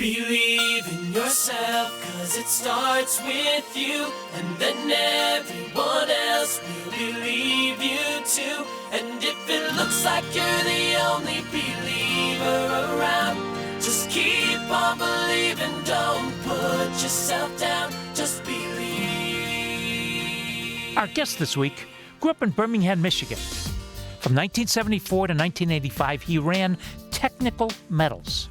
Believe in yourself, 'cause it starts with you, and then everyone else will believe you too. And if it looks like you're the only believer around, just keep on believing, don't put yourself down, just believe. Our guest this week grew up in Birmingham, Michigan. From 1974 to 1985, he ran Technical Metals.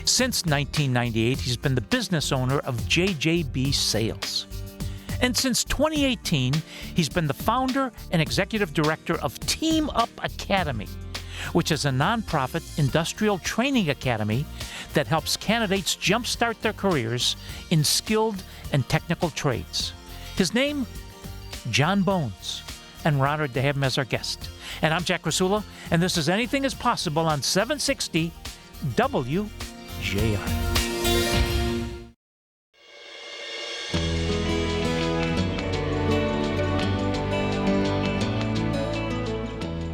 Since 1998, he's been the business owner of JJB Sales. And since 2018, he's been the founder and executive director of Team Up Academy, which is a nonprofit industrial training academy that helps candidates jumpstart their careers in skilled and technical trades. His name, John Bones, and we're honored to have him as our guest. And I'm Jack Krasula, and this is Anything is Possible on 760 WJR.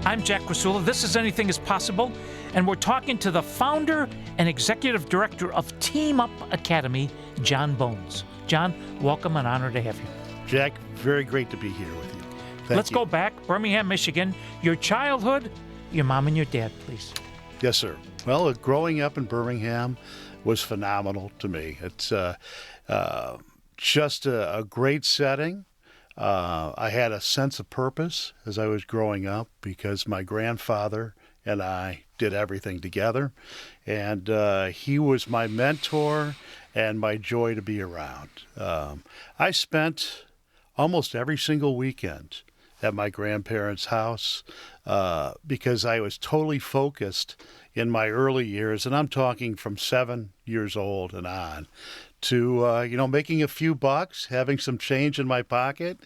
I'm Jack Krasula. This is Anything is Possible, and we're talking to the founder and executive director of Team Up Academy, John Bones. John, welcome and honored to have you. Jack, very great to be here with you. Let's go back, Birmingham, Michigan. Your childhood, your mom and your dad, please. Yes, sir. Well, growing up in Birmingham was phenomenal to me. It's just a great setting. I had a sense of purpose as I was growing up because my grandfather and I did everything together. And he was my mentor and my joy to be around. I spent almost every single weekend at my grandparents' house because I was totally focused in my early years, and I'm talking from 7 years old and on, to making a few bucks, having some change in my pocket,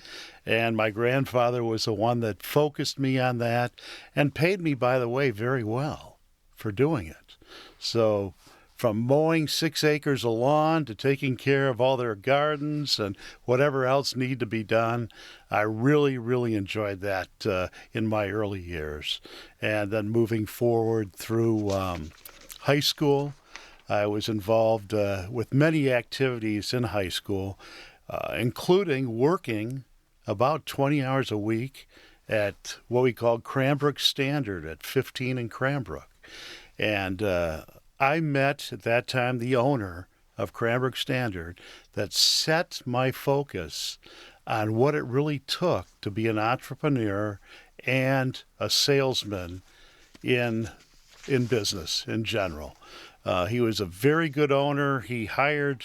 and my grandfather was the one that focused me on that and paid me, by the way, very well for doing it. So from mowing 6 acres of lawn to taking care of all their gardens and whatever else need to be done, I really, really enjoyed that in my early years. And then moving forward through high school, I was involved with many activities in high school, including working about 20 hours a week at what we called Cranbrook Standard at 15 in Cranbrook. And I met at that time the owner of Cranbrook Standard that set my focus on what it really took to be an entrepreneur and a salesman in business in general. He was a very good owner. He hired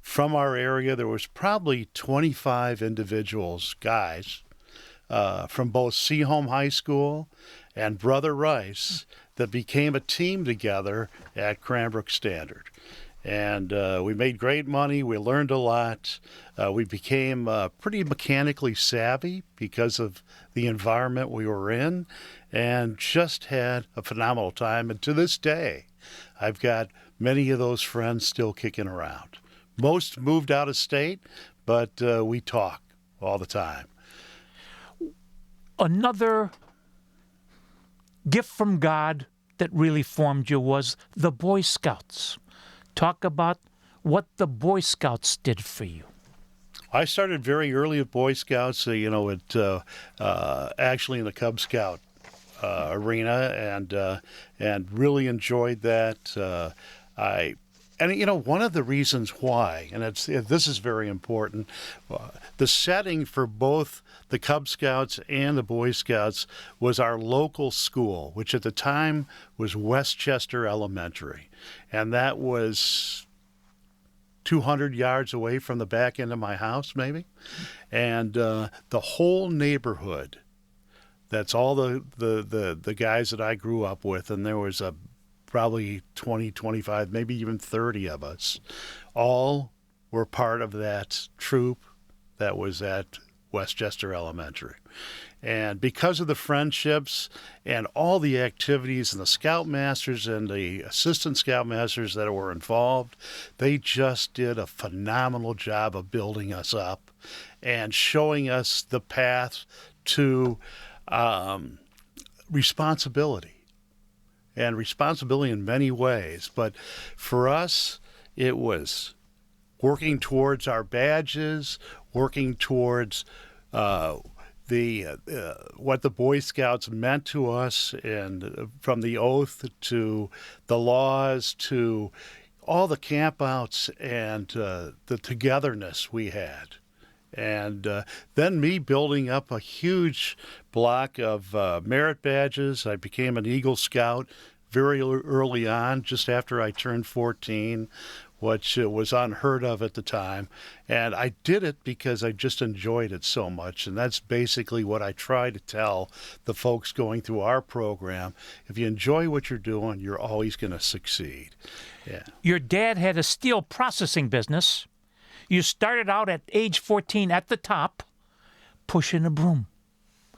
from our area. There was probably 25 individuals, guys, from both Seaholm High School and Brother Rice that became a team together at Cranbrook Standard. And we made great money. We learned a lot. We became pretty mechanically savvy because of the environment we were in, and just had a phenomenal time. And to this day, I've got many of those friends still kicking around. Most moved out of state, but we talk all the time. Another gift from God that really formed you was the Boy Scouts. Talk about what the Boy Scouts did for you. I started very early at Boy Scouts, actually in the Cub Scout arena, and really enjoyed that. One of the reasons why, and this is very important, the setting for both the Cub Scouts and the Boy Scouts was our local school, which at the time was Westchester Elementary. And that was 200 yards away from the back end of my house, maybe. And the whole neighborhood, that's all the guys that I grew up with, and there was probably 20, 25, maybe even 30 of us, all were part of that troop that was at Westchester Elementary. And because of the friendships and all the activities and the scoutmasters and the assistant scoutmasters that were involved, they just did a phenomenal job of building us up and showing us the path to responsibility. And responsibility in many ways. But for us, it was working towards our badges, working towards what the Boy Scouts meant to us, and from the oath to the laws to all the campouts and the togetherness we had. And then me building up a huge block of merit badges. I became an Eagle Scout very early on, just after I turned 14, which was unheard of at the time. And I did it because I just enjoyed it so much. And that's basically what I try to tell the folks going through our program. If you enjoy what you're doing, you're always going to succeed. Yeah. Your dad had a steel processing business. You started out at age 14 at the top, pushing a broom.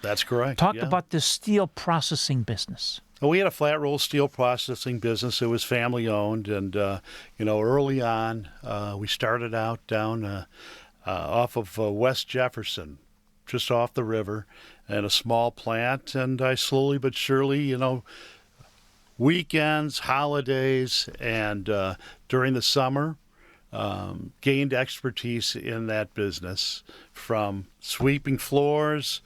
That's correct. Talk about this steel processing business. Well, we had a flat roll steel processing business. It was family owned, and early on, we started out down off of West Jefferson, just off the river, in a small plant. And I slowly but surely, weekends, holidays, and during the summer, gained expertise in that business, from sweeping floors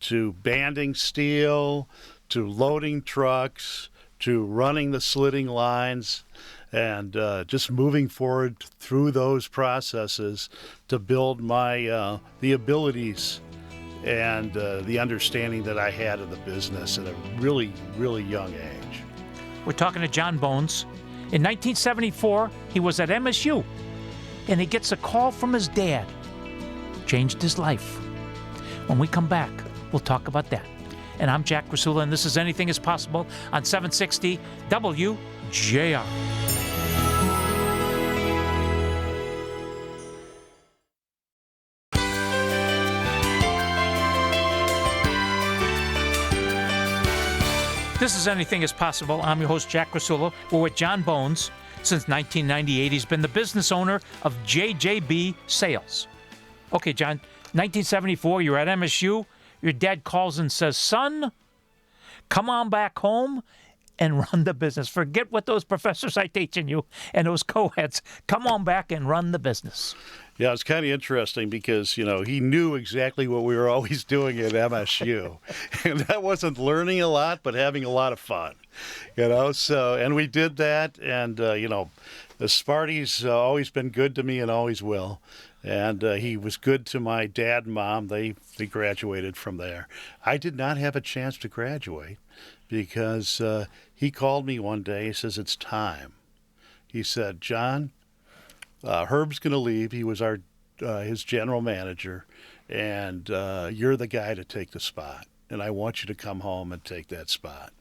to banding steel, to loading trucks, to running the slitting lines, and just moving forward through those processes to build my the abilities and the understanding that I had of the business at a really, really young age. We're talking to John Bones. In 1974, he was at MSU, and he gets a call from his dad. Changed his life. When we come back, we'll talk about that. And I'm Jack Krasula, and this is Anything is Possible on 760 WJR. This is Anything is Possible. I'm your host, Jack Krasula. We're with John Bones. Since 1998, he's been the business owner of JJB Sales. Okay, John, 1974, you're at MSU. Your dad calls and says, son, come on back home and run the business. Forget what those professors are teaching you and those co-eds. Come on back and run the business. Yeah, it's kind of interesting because, he knew exactly what we were always doing at MSU. And that wasn't learning a lot, but having a lot of fun, So, and we did that. And, the Sparty's always been good to me and always will. And he was good to my dad and mom. They graduated from there. I did not have a chance to graduate because he called me one day. He says, it's time. He said, John, Herb's going to leave. He was his general manager, and you're the guy to take the spot. And I want you to come home and take that spot.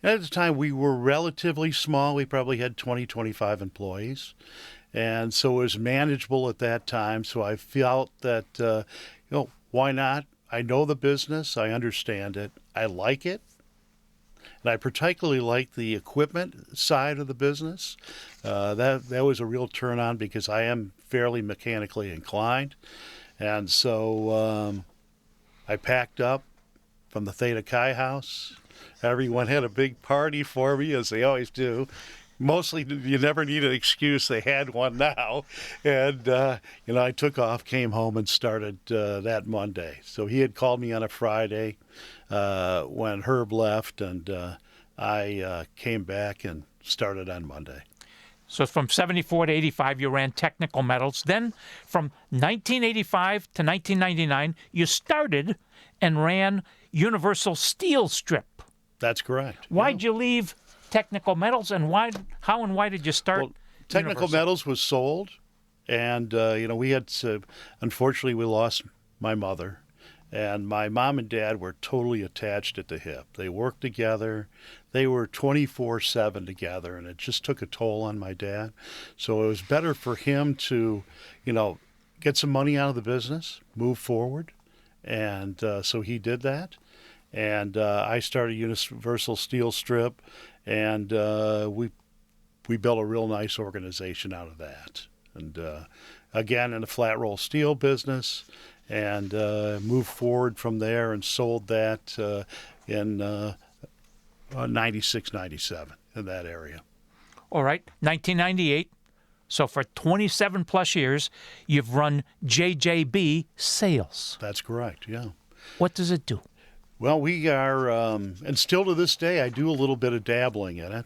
And at the time, we were relatively small. We probably had 20, 25 employees. And so it was manageable at that time. So I felt that, why not? I know the business. I understand it. I like it. And I particularly like the equipment side of the business. That was a real turn on because I am fairly mechanically inclined. And so I packed up from the Theta Chi house. Everyone had a big party for me, as they always do. Mostly, you never need an excuse. They had one now. And, I took off, came home, and started that Monday. So he had called me on a Friday when Herb left, and I came back and started on Monday. So from 74 to 85, you ran technical metals. Then from 1985 to 1999, you started and ran Universal Steel Strip. That's correct. Why'd you leave technical metals, and how and why did you start? Well, technical metals was sold, and we had unfortunately we lost my mother, and my mom and dad were totally attached at the hip. They worked together, they were 24/7 together, and it just took a toll on my dad. So it was better for him to, get some money out of the business, move forward, and so he did that, and I started Universal Steel Strip. And we built a real nice organization out of that. And again, in the flat roll steel business, and moved forward from there and sold that in 96, 97 in that area. All right, 1998, So for 27 plus years, you've run JJB Sales. That's correct, yeah. What does it do? Well, we are, and still to this day, I do a little bit of dabbling in it.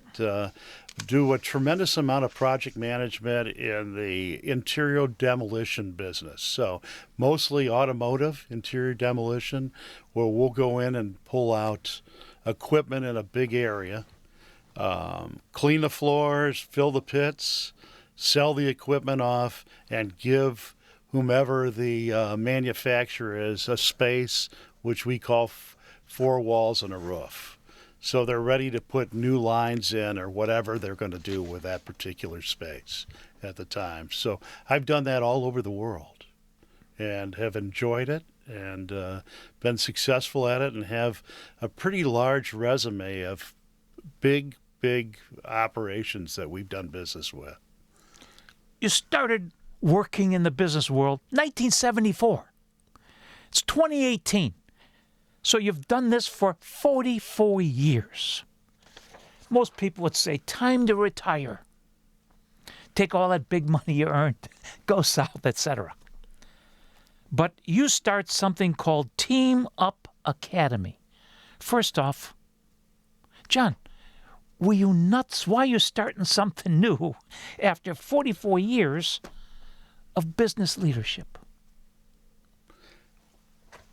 Do a tremendous amount of project management in the interior demolition business. So mostly automotive interior demolition, where we'll go in and pull out equipment in a big area, clean the floors, fill the pits, sell the equipment off, and give whomever the manufacturer is a space which we call four walls and a roof. So they're ready to put new lines in or whatever they're going to do with that particular space at the time. So I've done that all over the world and have enjoyed it and been successful at it and have a pretty large resume of big operations that we've done business with. You started working in the business world 1974. It's 2018. So you've done this for 44 years. Most people would say, time to retire. Take all that big money you earned, go south, etc. But you start something called Team Up Academy. First off, John, were you nuts? Why are you starting something new after 44 years of business leadership?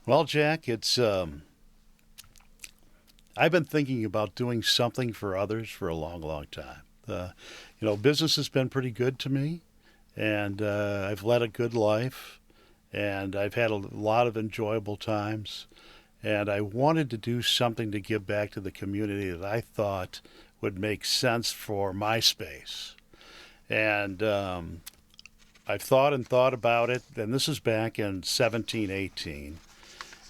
Well, Jack, it's I've been thinking about doing something for others for a long time. Business has been pretty good to me, and I've led a good life, and I've had a lot of enjoyable times, and I wanted to do something to give back to the community that I thought would make sense for my space. And I've thought about it, and this is back in 18,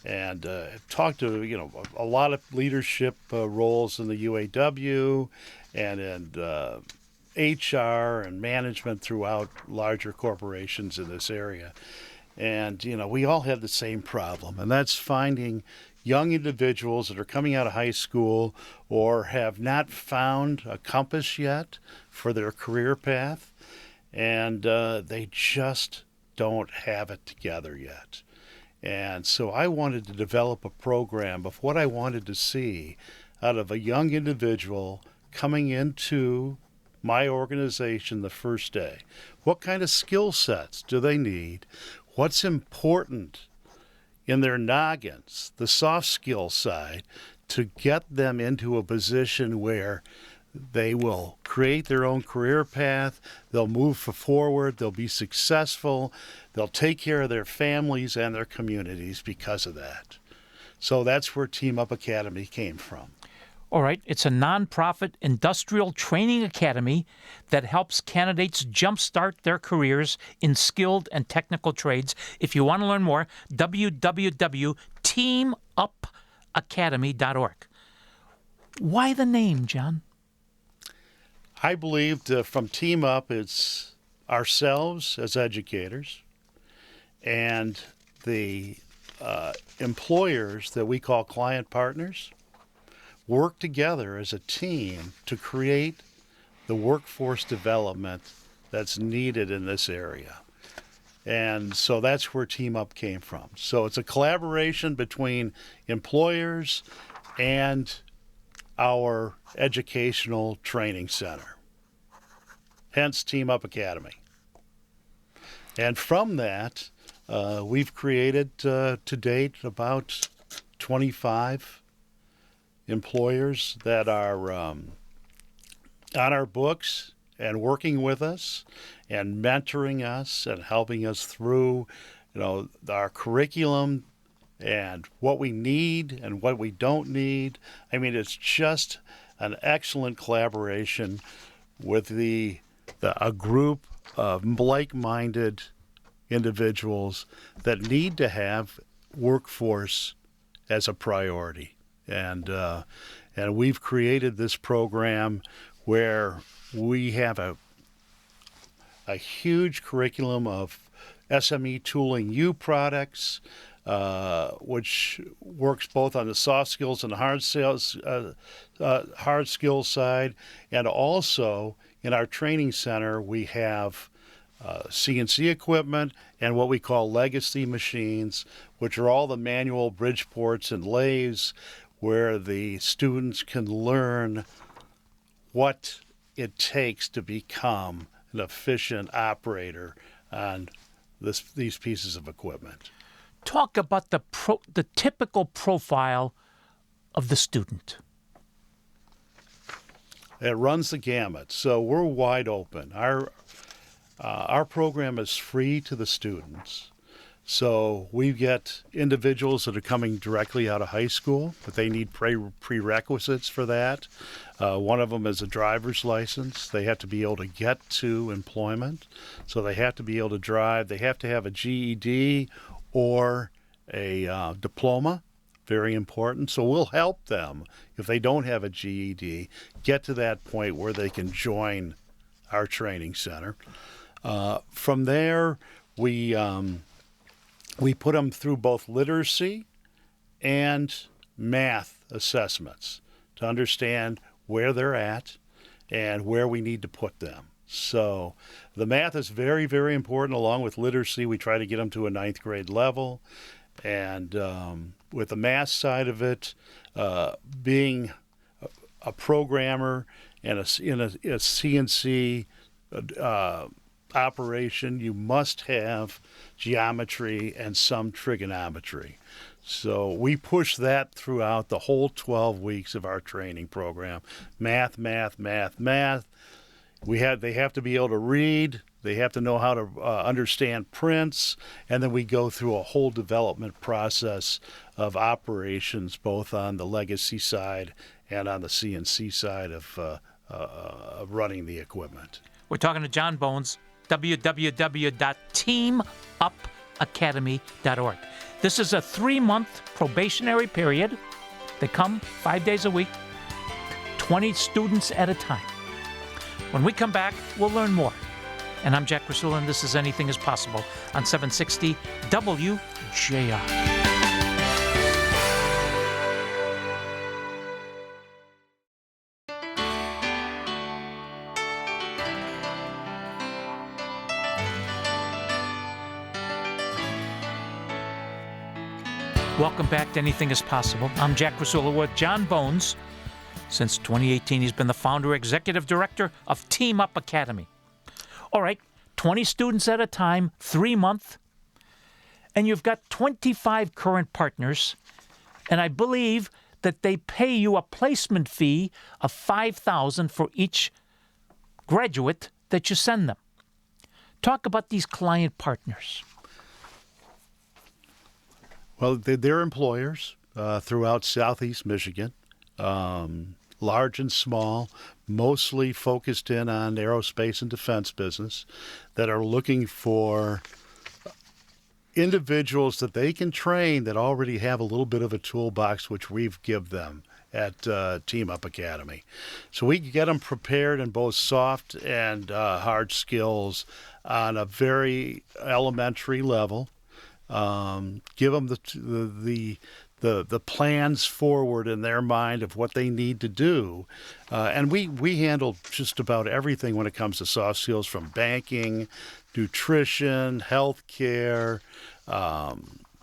and talked to a lot of leadership roles in the UAW and in HR and management throughout larger corporations in this area. And we all have the same problem, and that's finding young individuals that are coming out of high school or have not found a compass yet for their career path, and they just don't have it together yet. And so I wanted to develop a program of what I wanted to see out of a young individual coming into my organization the first day. What kind of skill sets do they need? What's important in their noggins, the soft skill side, to get them into a position where they will create their own career path, they'll move forward, they'll be successful, they'll take care of their families and their communities because of that. So that's where Team Up Academy came from. All right, it's a nonprofit industrial training academy that helps candidates jumpstart their careers in skilled and technical trades. If you want to learn more, www.teamupacademy.org. Why the name, John? I believed from Team Up, it's ourselves as educators and the employers that we call client partners work together as a team to create the workforce development that's needed in this area. And so that's where Team Up came from. So it's a collaboration between employers and our educational training center, hence Team Up Academy. And from that, we've created to date about 25 employers that are on our books and working with us and mentoring us and helping us through our curriculum and what we need and what we don't need. I mean, it's just an excellent collaboration with a group of like-minded individuals that need to have workforce as a priority. And we've created this program where we have a huge curriculum of SME Tooling U products, which works both on the soft skills and the hard skills side. And also in our training center, we have CNC equipment, and what we call legacy machines, which are all the manual Bridgeports and lathes, where the students can learn what it takes to become an efficient operator on these pieces of equipment. Talk about the typical profile of the student. It runs the gamut, so we're wide open. Our program is free to the students. So we get individuals that are coming directly out of high school, but they need prerequisites for that. One of them is a driver's license. They have to be able to get to employment. So they have to be able to drive. They have to have a GED or a diploma. Very important. So we'll help them, if they don't have a GED, get to that point where they can join our training center. From there, we put them through both literacy and math assessments to understand where they're at and where we need to put them. So the math is very, very important. Along with literacy, we try to get them to a 9th grade level. And with the math side of it, being a programmer and in a CNC operation, you must have geometry and some trigonometry. So we push that throughout the whole 12 weeks of our training program. Math, math, math, math. They have to be able to read. They have to know how to understand prints. And then we go through a whole development process of operations, both on the legacy side and on the CNC side of running the equipment. We're talking to John Bones, www.teamupacademy.org. This is a 3-month probationary period. They come 5 days a week, 20 students at a time. When we come back, we'll learn more. And I'm Jack Krasula, and this is Anything is Possible on 760 WJR. Welcome back to Anything is Possible. I'm Jack Krasula with John Bones. Since 2018, he's been the founder, executive director of Team Up Academy. All right, 20 students at a time, 3-month, and you've got 25 current partners, and I believe that they pay you a placement fee of $5,000 for each graduate that you send them. Talk about these client partners. Well, they're employers throughout Southeast Michigan, large and small, mostly focused in on aerospace and defense business, that are looking for individuals that they can train that already have a little bit of a toolbox, which we've give them at Team Up Academy. So we get them prepared in both soft and hard skills on a very elementary level. Give them the plans forward in their mind of what they need to do. And we handle just about everything when it comes to soft skills, from banking, nutrition, healthcare.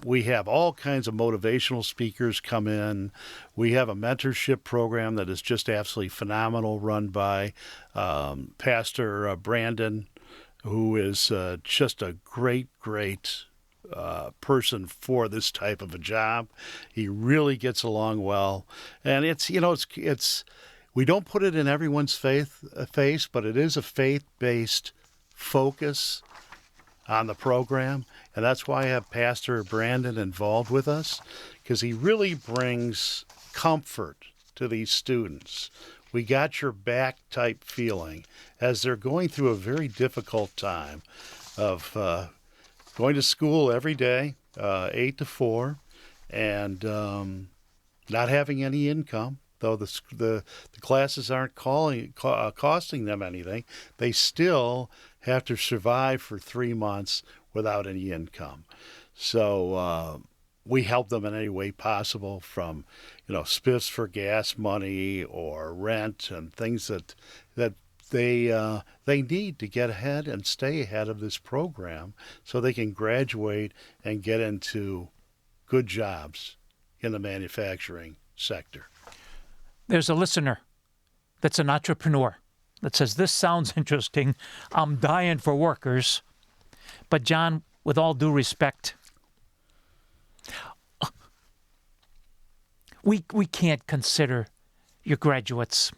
We have all kinds of motivational speakers come in. We have a mentorship program that is just absolutely phenomenal, run by Pastor Brandon, who is just a great person for this type of a job. He really gets along well, and it's we don't put it in everyone's face, but it is a faith-based focus on the program, and that's why I have Pastor Brandon involved with us, because he really brings comfort to these students. We got your back type feeling as they're going through a very difficult time of going to school every day, 8 to 4, and not having any income. Though the classes aren't costing them anything, they still have to survive for 3 months without any income. So we help them in any way possible, from spiffs for gas money or rent and things that they need to get ahead and stay ahead of this program so they can graduate and get into good jobs in the manufacturing sector. There's a listener that's an entrepreneur that says, this sounds interesting. I'm dying for workers. But John, with all due respect, we can't consider your graduates.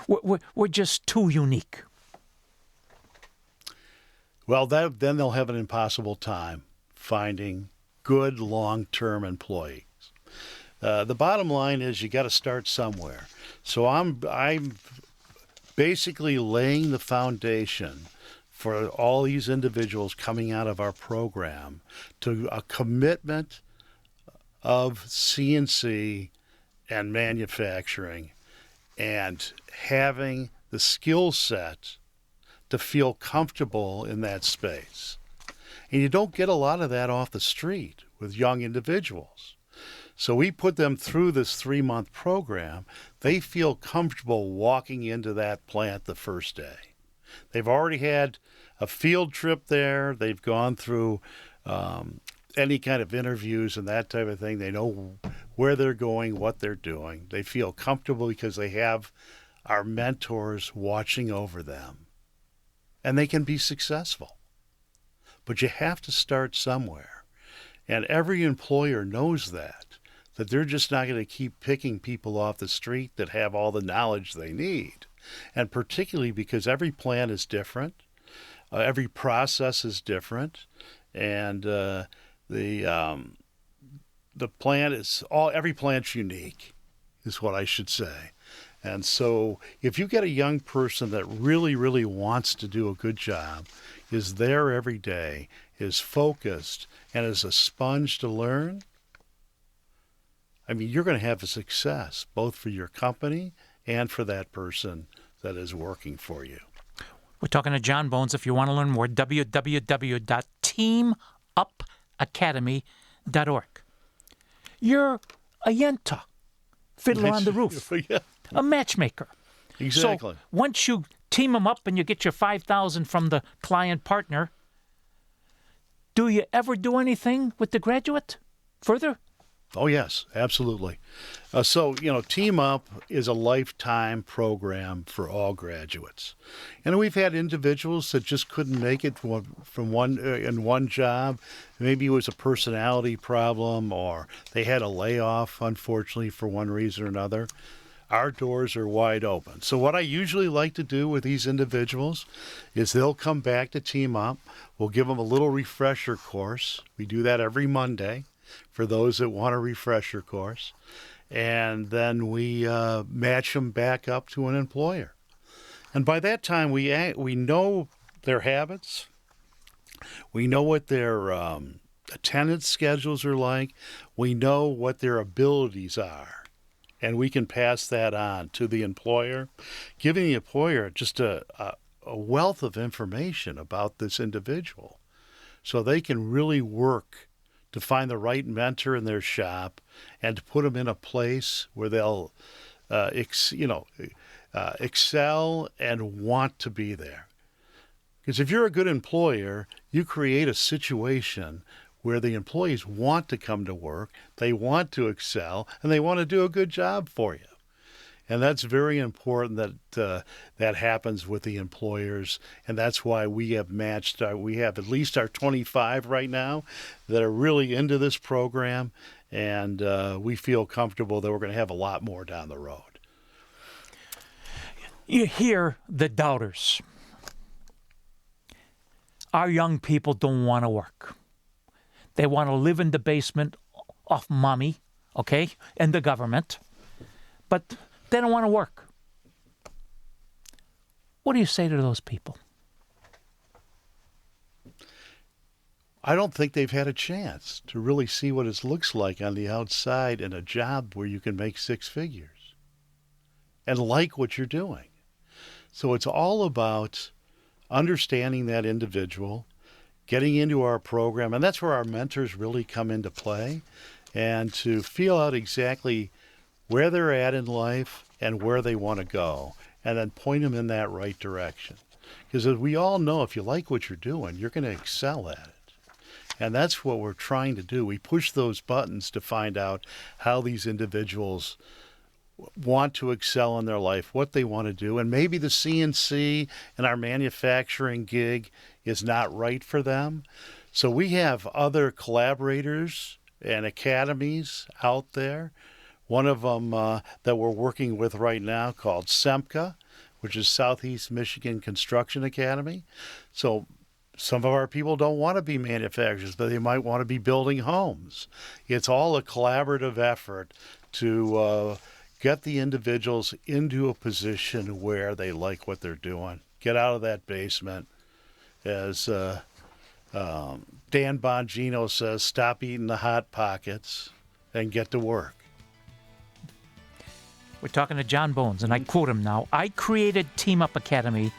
We're just too unique. Well, then they'll have an impossible time finding good long-term employees. The bottom line is you got to start somewhere. So I'm basically laying the foundation for all these individuals coming out of our program to a commitment of CNC and manufacturing and having the skill set to feel comfortable in that space. And you don't get a lot of that off the street with young individuals. So we put them through this 3-month program. They feel comfortable walking into that plant the first day. They've already had a field trip there. They've gone through any kind of interviews and that type of thing. They know where they're going, what they're doing. They feel comfortable because they have our mentors watching over them. And they can be successful. But you have to start somewhere. And every employer knows that they're just not going to keep picking people off the street that have all the knowledge they need. And particularly because every plant is different, every process is different, and the plant is every plant's unique, is what I should say. And so if you get a young person that really, really wants to do a good job, is there every day, is focused, and is a sponge to learn, I mean, you're going to have a success, both for your company and for that person that is working for you. We're talking to John Bones. If you want to learn more, www.teamupacademy.org. You're a yenta, fiddler on the roof, Yeah. a matchmaker. Exactly. So once you team them up and you get your $5,000 from the client partner, do you ever do anything with the graduate further? Oh, yes, absolutely. So, Team Up is a lifetime program for all graduates. And we've had individuals that just couldn't make it from one job. Maybe it was a personality problem or they had a layoff, unfortunately, for one reason or another. Our doors are wide open. So what I usually like to do with these individuals is they'll come back to Team Up. We'll give them a little refresher course. We do that every Monday for those that want a refresher course. And then we match them back up to an employer. And by that time, we know their habits. We know what their attendance schedules are like. We know what their abilities are. And we can pass that on to the employer, giving the employer just a wealth of information about this individual so they can really work to find the right mentor in their shop and to put them in a place where they'll excel and want to be there. Because if you're a good employer, you create a situation where the employees want to come to work, they want to excel, and they want to do a good job for you. And that's very important that that happens with the employers, and that's why we have we have at least our 25 right now that are really into this program, and we feel comfortable that we're going to have a lot more down the road. You hear the doubters. Our young people don't want to work. They want to live in the basement off mommy, okay, and the government, but they don't want to work. What do you say to those people? I don't think they've had a chance to really see what it looks like on the outside in a job where you can make 6 figures and like what you're doing. So it's all about understanding that individual, getting into our program, and that's where our mentors really come into play, and to feel out exactly where they're at in life and where they want to go. and then point them in that right direction. Because as we all know, if you like what you're doing, you're going to excel at it. And that's what we're trying to do. We push those buttons to find out how these individuals want to excel in their life, what they want to do. And maybe the CNC and our manufacturing gig is not right for them. So we have other collaborators and academies out there. One of them that we're working with right now called SEMCA, which is Southeast Michigan Construction Academy. So some of our people don't want to be manufacturers, but they might want to be building homes. It's all a collaborative effort to get the individuals into a position where they like what they're doing. Get out of that basement. As Dan Bongino says, stop eating the Hot Pockets and get to work. We're talking to John Bones, and I quote him now. I created Team Up Academy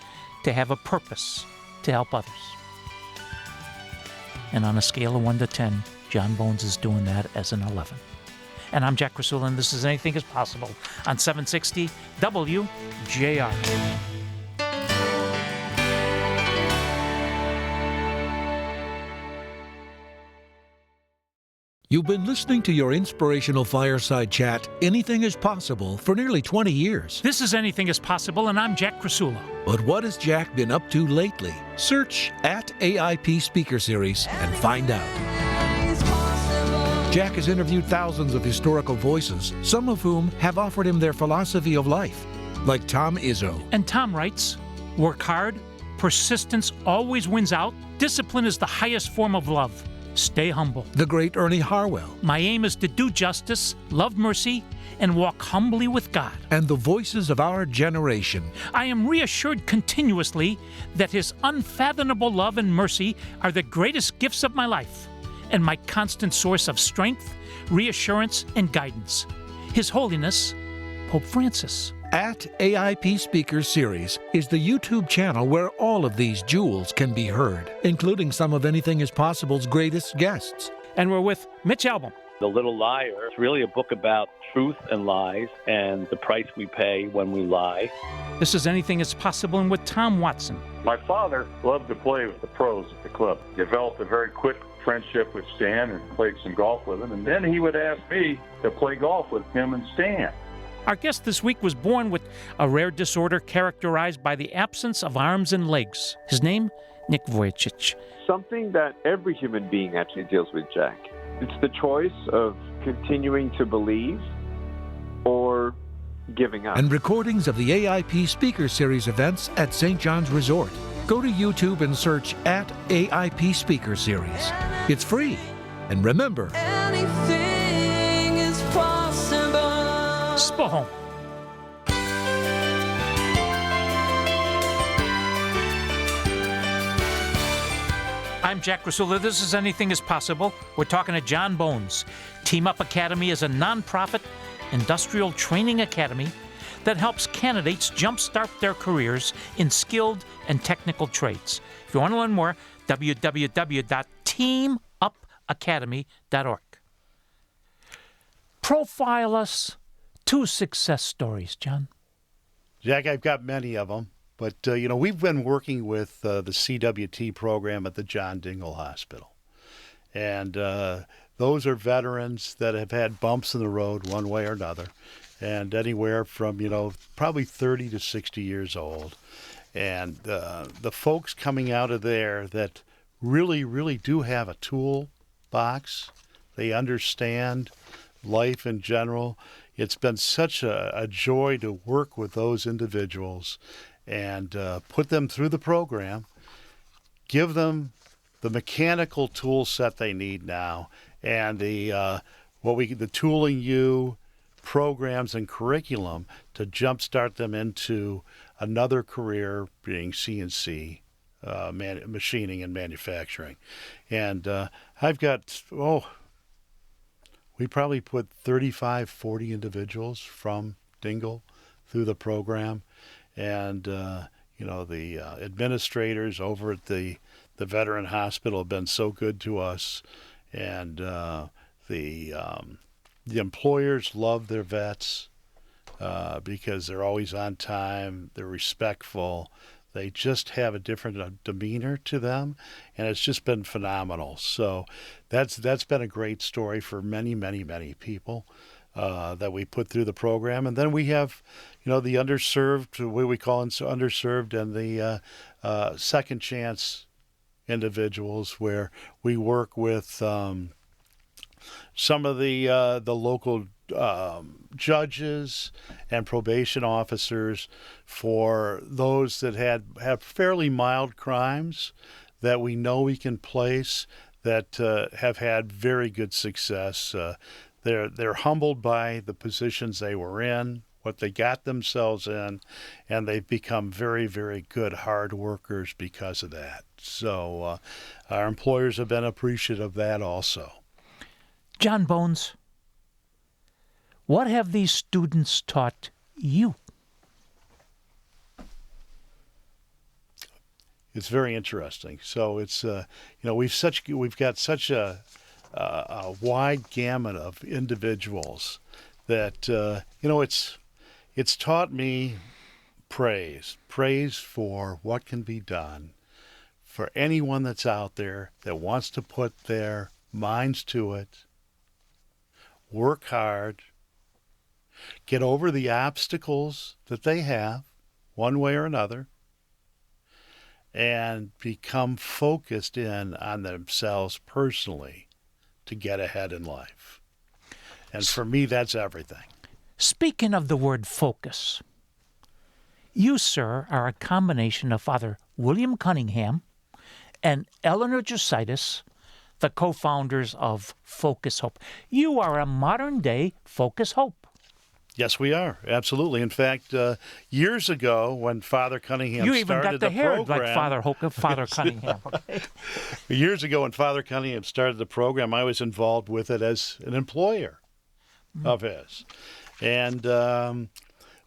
to have a purpose, to help others. And on a scale of 1 to 10, John Bones is doing that as an 11. And I'm Jack Krasula, and this is Anything is Possible on 760 WJR. You've been listening to your inspirational fireside chat, Anything is Possible, for nearly 20 years. This is Anything is Possible, and I'm Jack Krasula. But what has Jack been up to lately? Search at AIP Speaker Series and find out. Jack has interviewed thousands of historical voices, some of whom have offered him their philosophy of life, like Tom Izzo. And Tom writes, work hard, persistence always wins out, discipline is the highest form of love. Stay humble. The great Ernie Harwell. My aim is to do justice, love mercy, and walk humbly with God. And the voices of our generation. I am reassured continuously that His unfathomable love and mercy are the greatest gifts of my life and my constant source of strength, reassurance, and guidance. His Holiness, Pope Francis. At AIP Speaker Series is the YouTube channel where all of these jewels can be heard, including some of Anything is Possible's greatest guests. And we're with Mitch Albom. The Little Liar. It's really a book about truth and lies and the price we pay when we lie. This is Anything is Possible, and with Tom Watson. My father loved to play with the pros at the club. Developed a very quick friendship with Stan and played some golf with him. And then he would ask me to play golf with him and Stan. Our guest this week was born with a rare disorder characterized by the absence of arms and legs. His name, Nick Vujicic. Something that every human being actually deals with, Jack. It's the choice of continuing to believe or giving up. And recordings of the AIP Speaker Series events at St. John's Resort. Go to YouTube and search at AIP Speaker Series. It's free. And remember, Anything is possible. Spohom. I'm Jack Krasula. This is Anything is Possible. We're talking to John Bones. Team Up Academy is a nonprofit industrial training academy that helps candidates jumpstart their careers in skilled and technical trades. If you want to learn more, www.teamupacademy.org. Profile us 2 success stories, John. Jack, I've got many of them, but we've been working with the CWT program at the John Dingell Hospital. And those are veterans that have had bumps in the road one way or another, and anywhere from, probably 30 to 60 years old. And the folks coming out of there that really, really do have a tool box, they understand life in general. It's been such a joy to work with those individuals and put them through the program, give them the mechanical tool set they need now, and the Tooling U programs and curriculum to jumpstart them into another career, being CNC, machining and manufacturing. And I've got, we probably put 35, 40 individuals from Dingell through the program. And, the administrators over at the Veteran Hospital have been so good to us. And the employers love their vets. because they're always on time, they're respectful, they just have a different demeanor to them, and it's just been phenomenal. So that's been a great story for many, many, many people that we put through the program. And then we have, the underserved, what we call underserved, and the second chance individuals, where we work with some of the local judges and probation officers for those that have fairly mild crimes that we know we can place that have had very good success. They're humbled by the positions they were in, what they got themselves in, and they've become very, very good hard workers because of that. So our employers have been appreciative of that also. John Bones, what have these students taught you? It's very interesting. So it's we've got such a wide gamut of individuals that it's taught me praise for what can be done for anyone that's out there that wants to put their minds to it, work hard, get over the obstacles that they have, one way or another, and become focused in on themselves personally to get ahead in life. And for me, that's everything. Speaking of the word focus, you, sir, are a combination of Father William Cunningham and Eleanor Jusitis, the co-founders of Focus Hope. You are a modern-day Focus Hope. Yes, we are. Absolutely. In fact, years ago, when Father Cunningham started the program... You even got the hair like Father Cunningham. Okay. Years ago, when Father Cunningham started the program, I was involved with it as an employer of his. And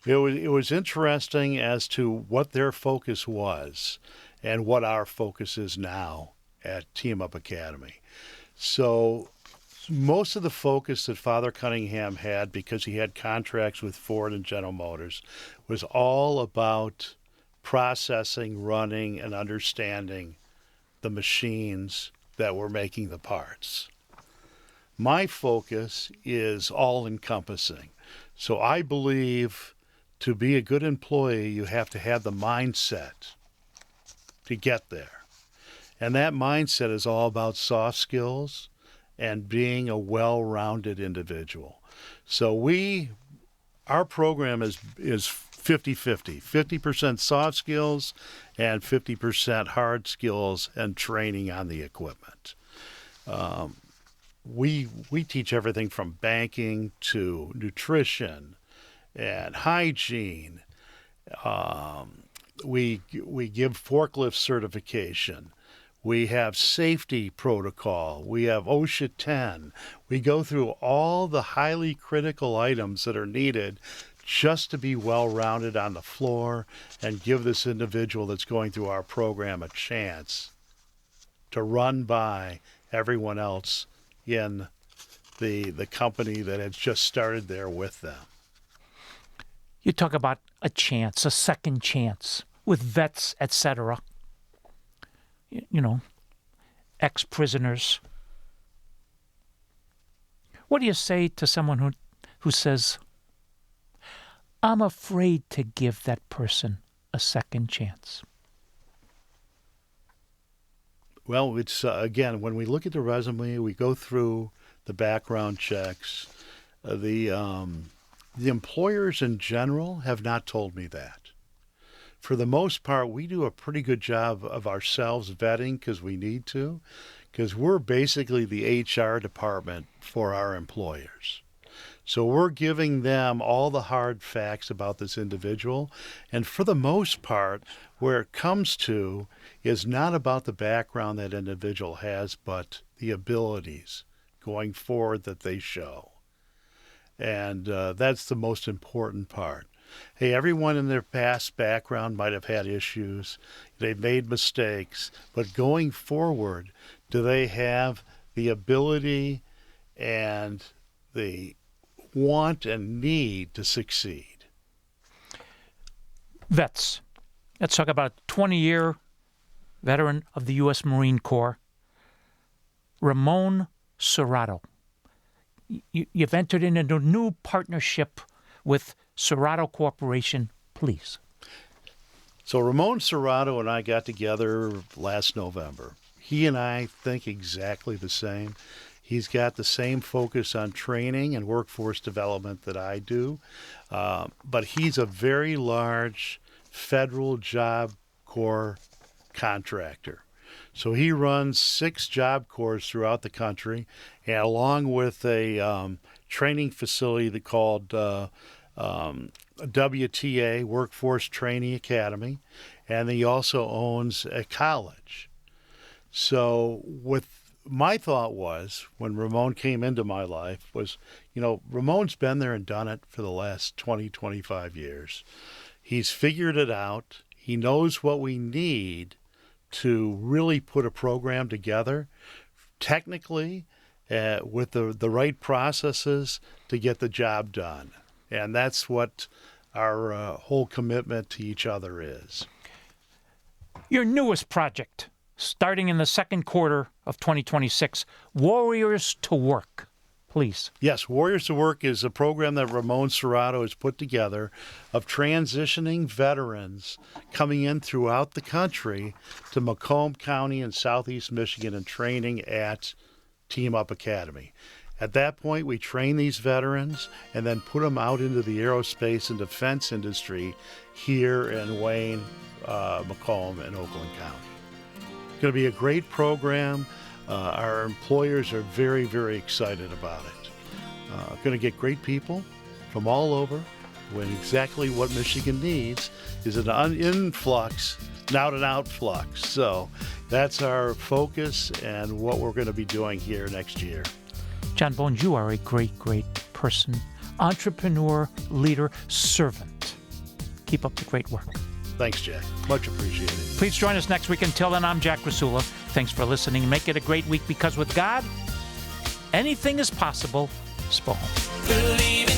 it was interesting as to what their focus was and what our focus is now at Team Up Academy. So most of the focus that Father Cunningham had, because he had contracts with Ford and General Motors, was all about processing, running, and understanding the machines that were making the parts. My focus is all-encompassing. So I believe to be a good employee, you have to have the mindset to get there. And that mindset is all about soft skills and being a well-rounded individual. So our program is 50-50, 50% soft skills and 50% hard skills and training on the equipment. We teach everything from banking to nutrition and hygiene. We give forklift certification. We have safety protocol. We have OSHA 10. We go through all the highly critical items that are needed just to be well-rounded on the floor and give this individual that's going through our program a chance to run by everyone else in the company that has just started there with them. You talk about a chance, a second chance with vets, etc. Ex-prisoners. What do you say to someone who says, I'm afraid to give that person a second chance? Well, it's, again, when we look at the resume, we go through the background checks. The employers in general have not told me that. For the most part, we do a pretty good job of ourselves vetting because we need to, because we're basically the HR department for our employers. So we're giving them all the hard facts about this individual. And for the most part, where it comes to is not about the background that individual has, but the abilities going forward that they show. And that's the most important part. Hey, everyone in their past background might have had issues. They've made mistakes. But going forward, do they have the ability and the want and need to succeed? Vets. Let's talk about a 20-year veteran of the U.S. Marine Corps, Ramon Serrato. You've entered into a new partnership with Serrato Corporation. Please. So Ramon Serrato and I got together last November. He and I think exactly the same. He's got the same focus on training and workforce development that I do, but he's a very large federal Job Corps contractor. So he runs 6 Job Corps throughout the country, and along with a training facility called WTA, Workforce Training Academy, and he also owns a college. So my thought was, when Ramon came into my life, was, Ramon's been there and done it for the last 20, 25 years. He's figured it out. He knows what we need to really put a program together technically with the right processes to get the job done. And that's what our whole commitment to each other is. Your newest project, starting in the second quarter of 2026, Warriors to Work. Please. Yes, Warriors to Work is a program that Ramon Serrato has put together of transitioning veterans coming in throughout the country to Macomb County in southeast Michigan and training at Team Up Academy. At that point, we train these veterans and then put them out into the aerospace and defense industry here in Wayne, Macomb, and Oakland County. It's going to be a great program. Our employers are very, very excited about it. Going to get great people from all over, when exactly what Michigan needs is an influx, not an outflux. So that's our focus and what we're going to be doing here next year. John Bones, you are a great, great person, entrepreneur, leader, servant. Keep up the great work. Thanks, Jack. Much appreciated. Please join us next week. Until then, I'm Jack Krasula. Thanks for listening. Make it a great week, because with God, anything is possible. Spohom. Believe